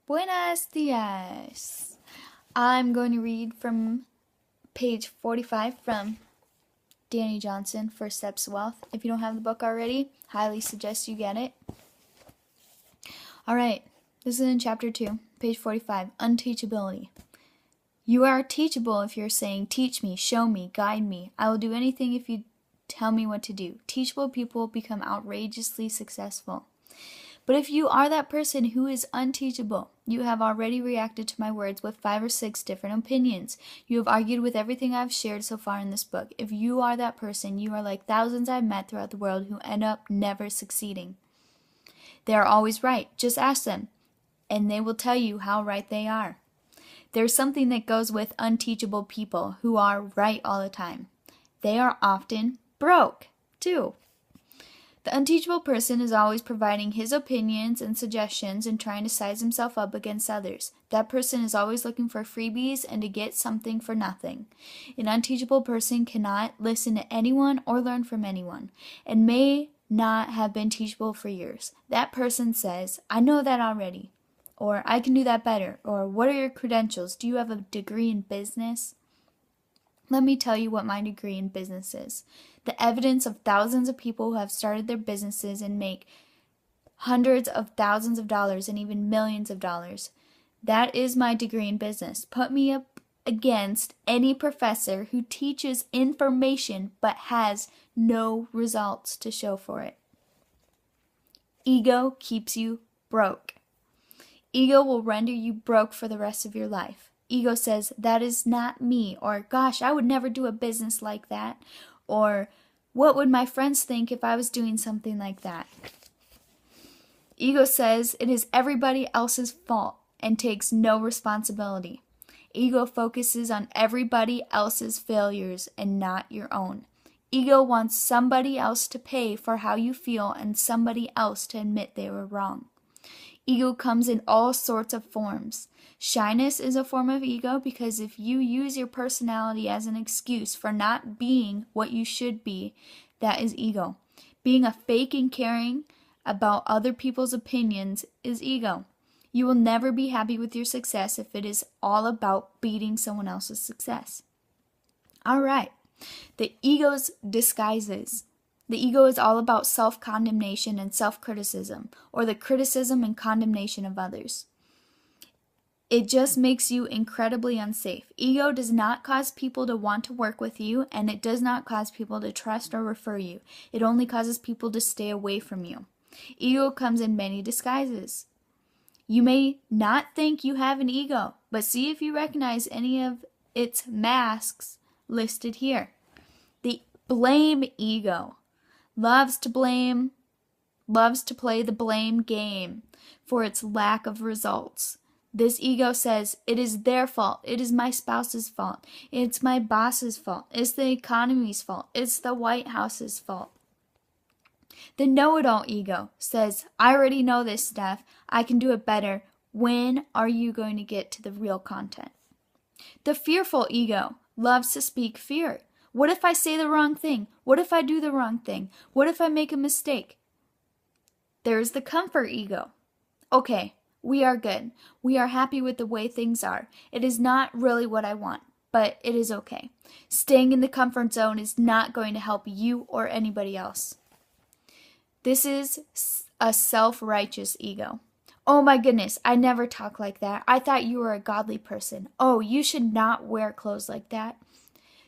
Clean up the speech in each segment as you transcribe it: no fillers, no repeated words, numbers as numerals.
Buenos dias. I'm going to read from page 45 from Dani Johnson, First Steps to Wealth. If you don't have the book already, highly suggest you get it. Alright, this is in chapter 2, page 45, Unteachability. You are teachable if you're saying, teach me, show me, guide me. I will do anything if you tell me what to do. Teachable people become outrageously successful. But if you are that person who is unteachable, you have already reacted to my words with 5 or 6 different opinions. You have argued with everything I've shared so far in this book. If you are that person, you are like thousands I've met throughout the world who end up never succeeding. They are always right. Just ask them, and they will tell you how right they are. There's something that goes with unteachable people who are right all the time. They are often broke, too. The unteachable person is always providing his opinions and suggestions and trying to size himself up against others. That person is always looking for freebies and to get something for nothing. An unteachable person cannot listen to anyone or learn from anyone, and may not have been teachable for years. That person says, I know that already, or I can do that better, or what are your credentials? Do you have a degree in business? Let me tell you what my degree in business is. The evidence of thousands of people who have started their businesses and make hundreds of thousands of dollars and even millions of dollars. That is my degree in business. Put me up against any professor who teaches information but has no results to show for it. Ego keeps you broke. Ego will render you broke for the rest of your life. Ego says, that is not me, or gosh, I would never do a business like that, or what would my friends think if I was doing something like that? Ego says it is everybody else's fault and takes no responsibility. Ego focuses on everybody else's failures and not your own. Ego wants somebody else to pay for how you feel and somebody else to admit they were wrong. Ego comes in all sorts of forms. Shyness is a form of ego because if you use your personality as an excuse for not being what you should be, that is ego. Being a fake and caring about other people's opinions is ego. You will never be happy with your success if it is all about beating someone else's success. All right. The ego's disguises. The ego is all about self-condemnation and self-criticism, or the criticism and condemnation of others. It just makes you incredibly unsafe. Ego does not cause people to want to work with you, and it does not cause people to trust or refer you. It only causes people to stay away from you. Ego comes in many disguises. You may not think you have an ego, but see if you recognize any of its masks listed here. The blame ego. Loves to blame, loves to play the blame game for its lack of results. This ego says, it is their fault, it is my spouse's fault, it's my boss's fault, it's the economy's fault, it's the White House's fault. The know-it-all ego says, I already know this stuff, I can do it better. When are you going to get to the real content? The fearful ego loves to speak fear. What if I say the wrong thing? What if I do the wrong thing? What if I make a mistake? There's the comfort ego. Okay, we are good. We are happy with the way things are. It is not really what I want, but it is okay. Staying in the comfort zone is not going to help you or anybody else. This is a self-righteous ego. Oh my goodness, I never talk like that. I thought you were a godly person. Oh, you should not wear clothes like that.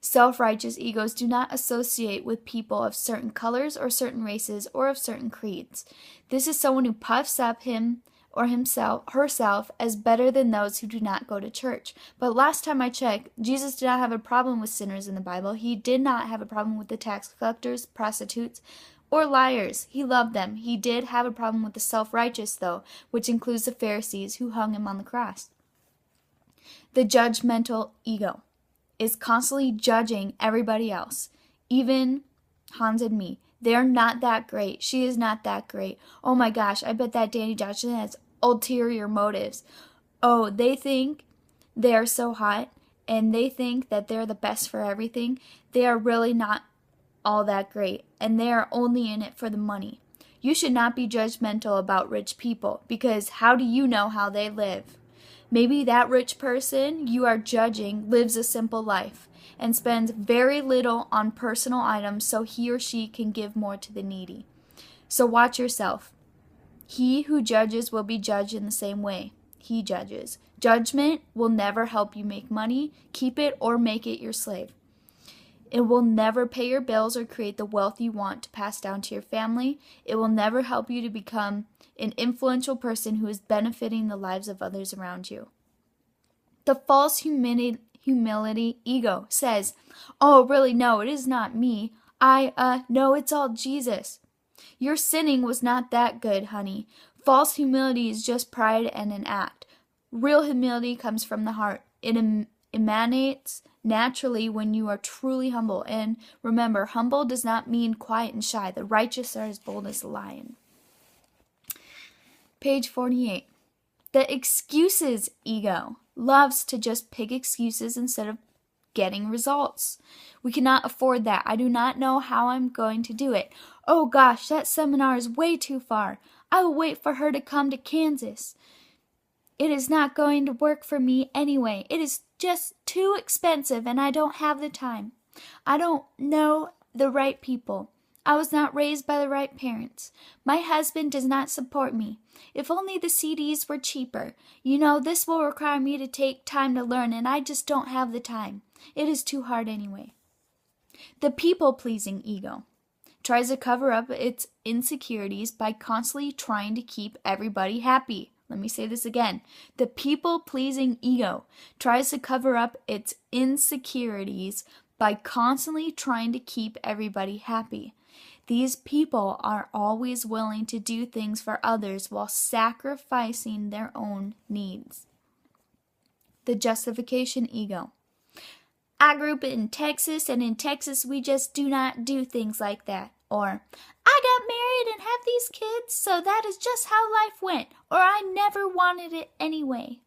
Self-righteous egos do not associate with people of certain colors or certain races or of certain creeds. This is someone who puffs up him or herself as better than those who do not go to church. But last time I checked, Jesus did not have a problem with sinners in the Bible. He did not have a problem with the tax collectors, prostitutes, or liars. He loved them. He did have a problem with the self-righteous, though, which includes the Pharisees who hung him on the cross. The judgmental ego is constantly judging everybody else, even Hans and me. They're not that great. She is not that great. Oh my gosh, I bet that Dani Johnson has ulterior motives. Oh, they think they're so hot, and they think that they're the best for everything. They are really not all that great, and they are only in it for the money. You should not be judgmental about rich people, because how do you know how they live? Maybe that rich person you are judging lives a simple life and spends very little on personal items so he or she can give more to the needy. So watch yourself. He who judges will be judged in the same way he judges. Judgment will never help you make money, keep it, or make it your slave. It will never pay your bills or create the wealth you want to pass down to your family. It will never help you to become an influential person who is benefiting the lives of others around you. The false humility ego says, "Oh, really, no, it is not me. No, it's all Jesus." Your sinning was not that good, honey. False humility is just pride and an act. Real humility comes from the heart. It emanates naturally when you are truly humble. And remember, humble does not mean quiet and shy. The righteous are as bold as a lion. Page 48. The excuses ego loves to just pick excuses instead of getting results. We cannot afford that. I do not know how I'm going to do it. Oh gosh, that seminar is way too far. I will wait for her to come to Kansas. It is not going to work for me anyway. It is just too expensive and I don't have the time. I don't know the right people. I was not raised by the right parents. My husband does not support me. If only the CDs were cheaper. You know, this will require me to take time to learn and I just don't have the time. It is too hard anyway. The people-pleasing ego tries to cover up its insecurities by constantly trying to keep everybody happy. Let me say this again. The people-pleasing ego tries to cover up its insecurities by constantly trying to keep everybody happy. These people are always willing to do things for others while sacrificing their own needs. The justification ego. I grew up in Texas, and in Texas we just do not do things like that. Or, I got married and have these kids, so that is just how life went. Or, I never wanted it anyway.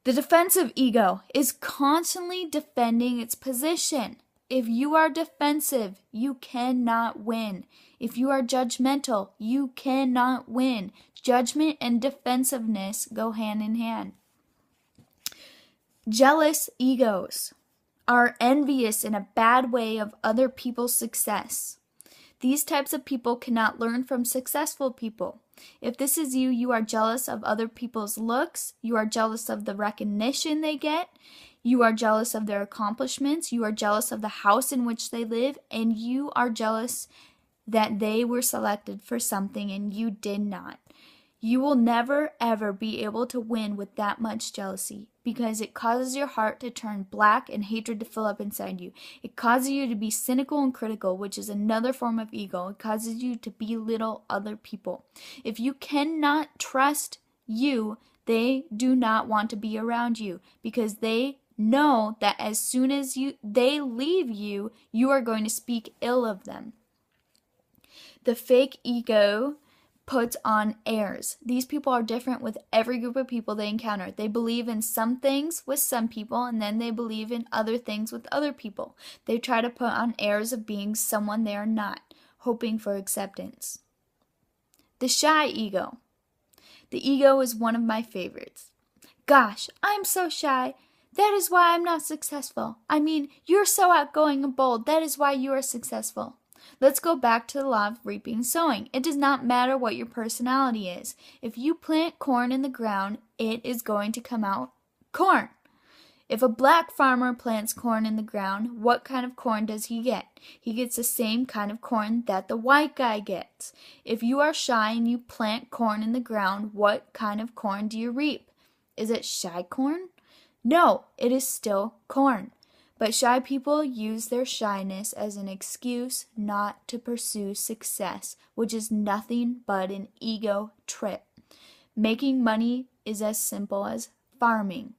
The defensive ego is constantly defending its position. If you are defensive, you cannot win. If you are judgmental, you cannot win. Judgment and defensiveness go hand in hand. Jealous egos are envious in a bad way of other people's success. These types of people cannot learn from successful people. If this is you, you are jealous of other people's looks. You are jealous of the recognition they get. You are jealous of their accomplishments. You are jealous of the house in which they live. And you are jealous that they were selected for something and you did not. You will never, ever be able to win with that much jealousy because it causes your heart to turn black and hatred to fill up inside you. It causes you to be cynical and critical, which is another form of ego. It causes you to belittle other people. If you cannot trust you, they do not want to be around you because they know that as soon as they leave you, you are going to speak ill of them. The fake ego puts on airs. These people are different with every group of people they encounter. They believe in some things with some people, and then they believe in other things with other people. They try to put on airs of being someone they are not, hoping for acceptance. The shy ego. The ego is one of my favorites. Gosh, I'm so shy. That is why I'm not successful. I mean, you're so outgoing and bold. That is why you are successful. Let's go back to the law of reaping and sowing. It does not matter what your personality is. If you plant corn in the ground, it is going to come out corn. If a black farmer plants corn in the ground, what kind of corn does he get? He gets the same kind of corn that the white guy gets. If you are shy and you plant corn in the ground, what kind of corn do you reap? Is it shy corn? No, it is still corn. But shy people use their shyness as an excuse not to pursue success, which is nothing but an ego trip. Making money is as simple as farming.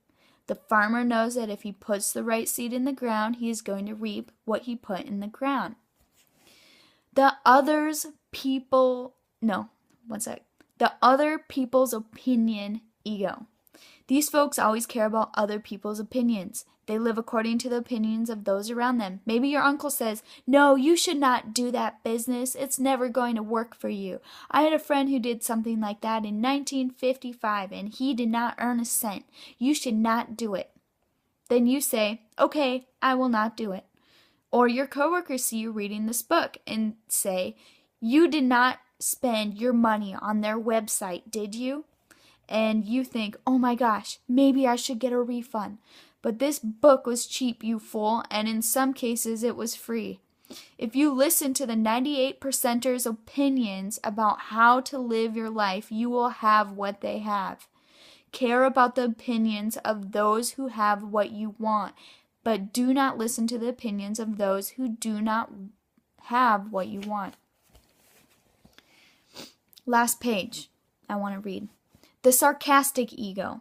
The farmer knows that if he puts the right seed in the ground, he is going to reap what he put in the ground. The other people's opinion ego. These folks always care about other people's opinions. They live according to the opinions of those around them. Maybe your uncle says, "No, you should not do that business. It's never going to work for you." I had a friend who did something like that in 1955, and he did not earn a cent. You should not do it. Then you say, "Okay, I will not do it." Or your coworkers see you reading this book and say, "You did not spend your money on their website, did you?" And you think, "Oh my gosh, maybe I should get a refund. But this book was cheap, you fool, and in some cases it was free." If you listen to the 98%ers' opinions about how to live your life, you will have what they have. Care about the opinions of those who have what you want, but do not listen to the opinions of those who do not have what you want. Last page I want to read. The sarcastic ego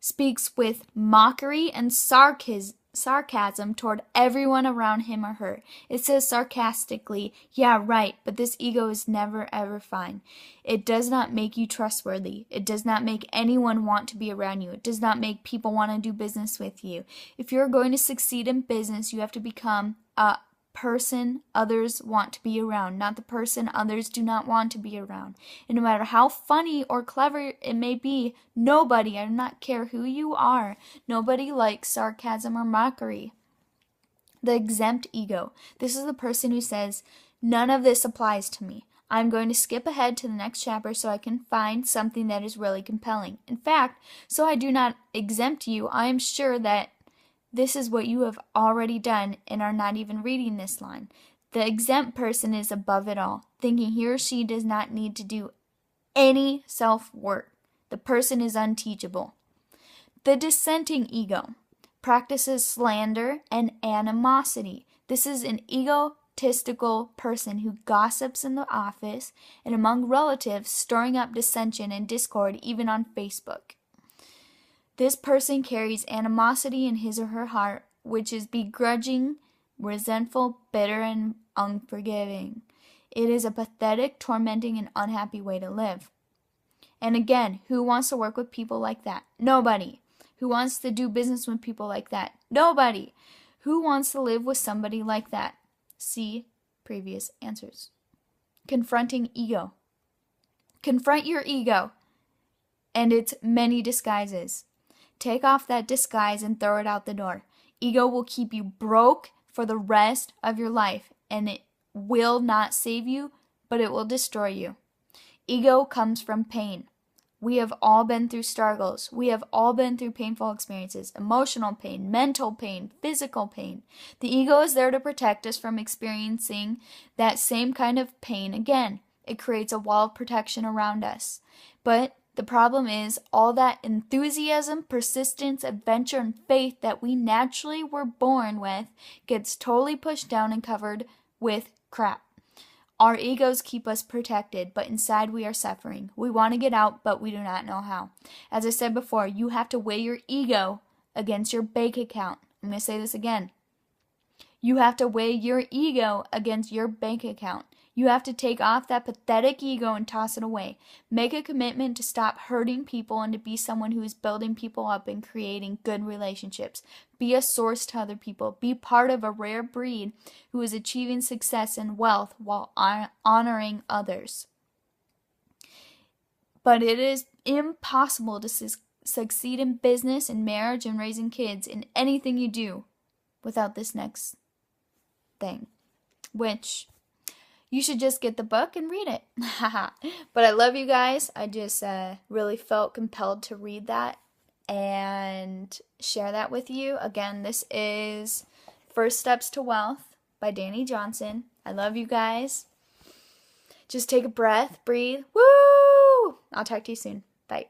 speaks with mockery and sarcasm toward everyone around him or her. It says sarcastically, "Yeah, right, but this ego is never ever fine. It does not make you trustworthy. It does not make anyone want to be around you. It does not make people want to do business with you. If you're going to succeed in business, you have to become a person others want to be around, not the person others do not want to be around. And no matter how funny or clever it may be, nobody, I do not care who you are, nobody likes sarcasm or mockery. The exempt ego. This is the person who says, "None of this applies to me. I'm going to skip ahead to the next chapter so I can find something that is really compelling. In fact, so I do not exempt you, I am sure that this is what you have already done and are not even reading this line." The exempt person is above it all, thinking he or she does not need to do any self-work. The person is unteachable. The dissenting ego practices slander and animosity. This is an egotistical person who gossips in the office and among relatives, stirring up dissension and discord even on Facebook. This person carries animosity in his or her heart, which is begrudging, resentful, bitter, and unforgiving. It is a pathetic, tormenting, and unhappy way to live. And again, who wants to work with people like that? Nobody. Who wants to do business with people like that? Nobody. Who wants to live with somebody like that? See previous answers. Confronting ego. Confront your ego and its many disguises. Take off that disguise and throw it out the door. Ego will keep you broke for the rest of your life, and it will not save you, but it will destroy you. Ego comes from pain. We have all been through struggles. We have all been through painful experiences, emotional pain, mental pain, physical pain. The ego is there to protect us from experiencing that same kind of pain again. It creates a wall of protection around us. But the problem is all that enthusiasm, persistence, adventure, and faith that we naturally were born with gets totally pushed down and covered with crap. Our egos keep us protected, but inside we are suffering. We want to get out, but we do not know how. As I said before, you have to weigh your ego against your bank account. I'm going to say this again. You have to weigh your ego against your bank account. You have to take off that pathetic ego and toss it away. Make a commitment to stop hurting people and to be someone who is building people up and creating good relationships. Be a source to other people. Be part of a rare breed who is achieving success and wealth while honoring others. But it is impossible to succeed in business, in marriage, and raising kids, in anything you do without this next thing, which you should just get the book and read it. But I love you guys. I just really felt compelled to read that and share that with you. Again, this is First Steps to Wealth by Dani Johnson. I love you guys. Just take a breath, breathe. Woo! I'll talk to you soon. Bye.